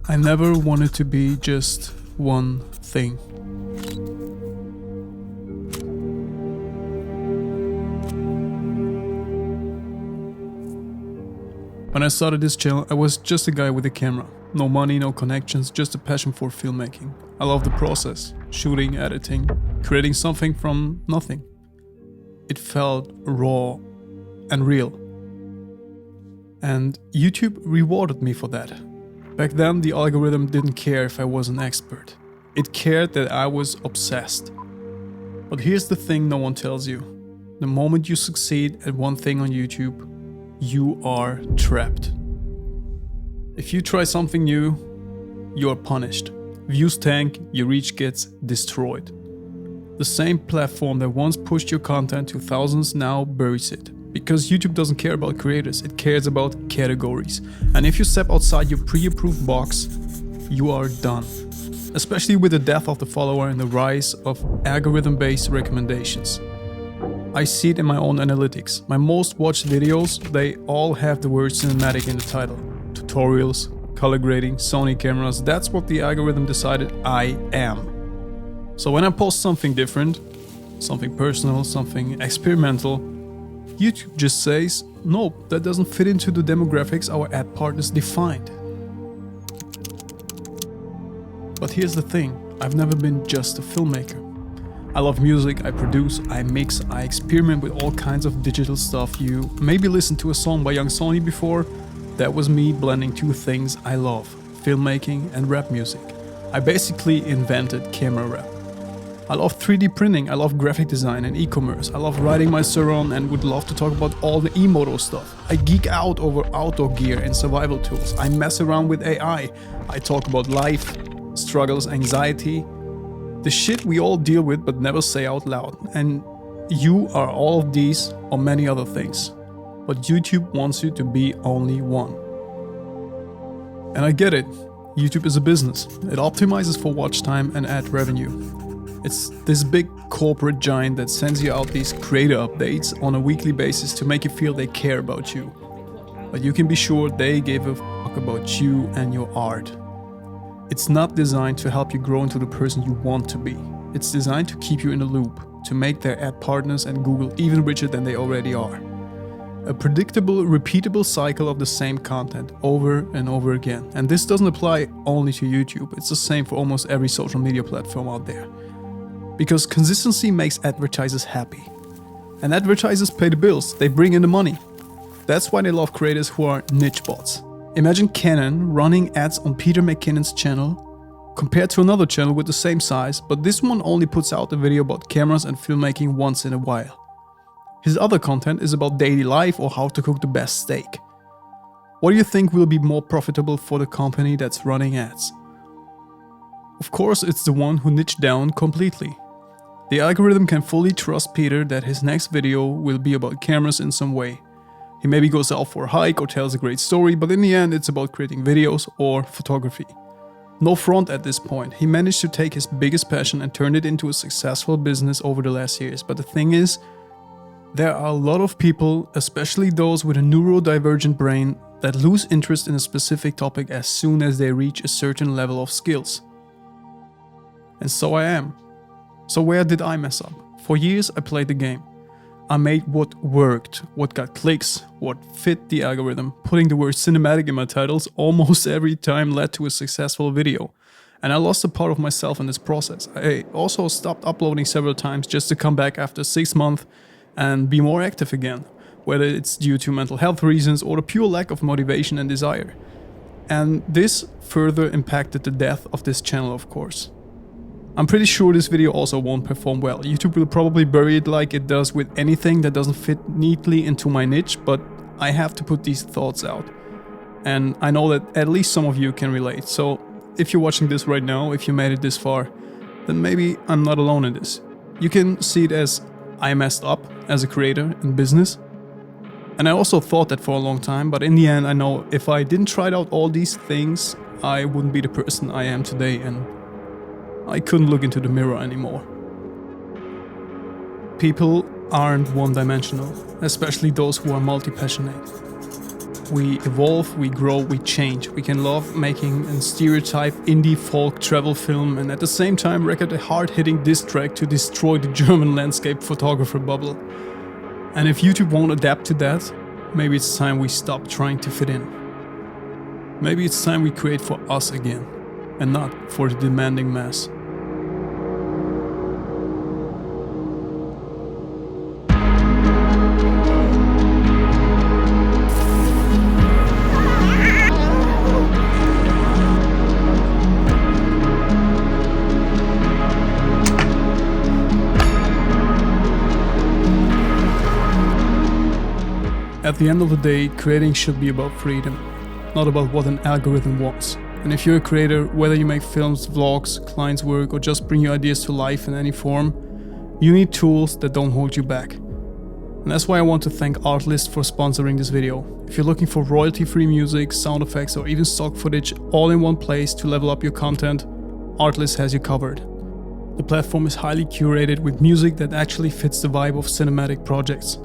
I never wanted to be just one thing. When I started this channel, I was just a guy with a camera. No money, no connections, just a passion for filmmaking. I love the process, shooting, editing, creating something from nothing. It felt raw and real. And YouTube rewarded me for that. Back then, the algorithm didn't care if I was an expert. It cared that I was obsessed. But here's the thing no one tells you. The moment you succeed at one thing on YouTube, you are trapped. If you try something new, you are punished. Views tank, your reach gets destroyed. The same platform that once pushed your content to thousands now buries it. Because YouTube doesn't care about creators, it cares about categories. And if you step outside your pre-approved box, you are done. Especially with the death of the follower and the rise of algorithm-based recommendations. I see it in my own analytics. My most watched videos, they all have the word cinematic in the title. Tutorials, color grading, Sony cameras, that's what the algorithm decided I am. So when I post something different, something personal, something experimental, YouTube just says, nope, that doesn't fit into the demographics our ad partners defined. But here's the thing, I've never been just a filmmaker. I love music, I produce, I mix, I experiment with all kinds of digital stuff. You maybe listened to a song by Young Sony before. That was me blending two things I love, filmmaking and rap music. I basically invented camera rap. I love 3D printing, I love graphic design and e-commerce. I love riding my Tamron and would love to talk about all the e-moto stuff. I geek out over outdoor gear and survival tools. I mess around with AI. I talk about life, struggles, anxiety. The shit we all deal with but never say out loud. And you are all of these or many other things. But YouTube wants you to be only one. And I get it. YouTube is a business. It optimizes for watch time and ad revenue. It's this big corporate giant that sends you out these creator updates on a weekly basis to make you feel they care about you. But you can be sure they give a fuck about you and your art. It's not designed to help you grow into the person you want to be. It's designed to keep you in the loop, to make their ad partners and Google even richer than they already are. A predictable, repeatable cycle of the same content over and over again. And this doesn't apply only to YouTube, it's the same for almost every social media platform out there. Because consistency makes advertisers happy. And advertisers pay the bills, they bring in the money. That's why they love creators who are niche bots. Imagine Canon running ads on Peter McKinnon's channel compared to another channel with the same size, but this one only puts out a video about cameras and filmmaking once in a while. His other content is about daily life or how to cook the best steak. What do you think will be more profitable for the company that's running ads? Of course, it's the one who niched down completely. The algorithm can fully trust Peter that his next video will be about cameras in some way. He maybe goes out for a hike or tells a great story, but in the end it's about creating videos or photography. No front at this point, he managed to take his biggest passion and turn it into a successful business over the last years. But the thing is, there are a lot of people, especially those with a neurodivergent brain, that lose interest in a specific topic as soon as they reach a certain level of skills. And so I am. So where did I mess up? For years I played the game. I made what worked, what got clicks, what fit the algorithm. Putting the word cinematic in my titles almost every time led to a successful video. And I lost a part of myself in this process. I also stopped uploading several times just to come back after 6 months and be more active again. Whether it's due to mental health reasons or the pure lack of motivation and desire. And this further impacted the death of this channel, of course. I'm pretty sure this video also won't perform well. YouTube will probably bury it like it does with anything that doesn't fit neatly into my niche, but I have to put these thoughts out. And I know that at least some of you can relate. So if you're watching this right now, if you made it this far, then maybe I'm not alone in this. You can see it as I messed up as a creator in business. And I also thought that for a long time, but in the end I know if I didn't try out all these things, I wouldn't be the person I am today, and I couldn't look into the mirror anymore. People aren't one-dimensional, especially those who are multi-passionate. We evolve, we grow, we change. We can love making a stereotype indie folk travel film and at the same time record a hard-hitting diss track to destroy the German landscape photographer bubble. And if YouTube won't adapt to that, maybe it's time we stop trying to fit in. Maybe it's time we create for us again, and not for the demanding mass. At the end of the day, creating should be about freedom, not about what an algorithm wants. And if you're a creator, whether you make films, vlogs, clients work, or just bring your ideas to life in any form, you need tools that don't hold you back. And that's why I want to thank Artlist for sponsoring this video. If you're looking for royalty-free music, sound effects, or even stock footage all in one place to level up your content, Artlist has you covered. The platform is highly curated with music that actually fits the vibe of cinematic projects.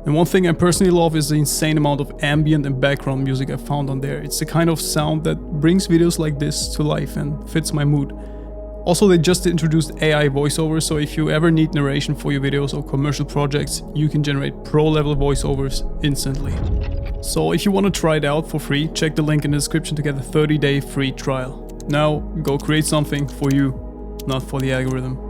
And one thing I personally love is the insane amount of ambient and background music I found on there. It's the kind of sound that brings videos like this to life and fits my mood. Also, they just introduced AI voiceovers, so if you ever need narration for your videos or commercial projects, you can generate pro-level voiceovers instantly. So if you want to try it out for free, check the link in the description to get a 30-day free trial. Now, go create something for you, not for the algorithm.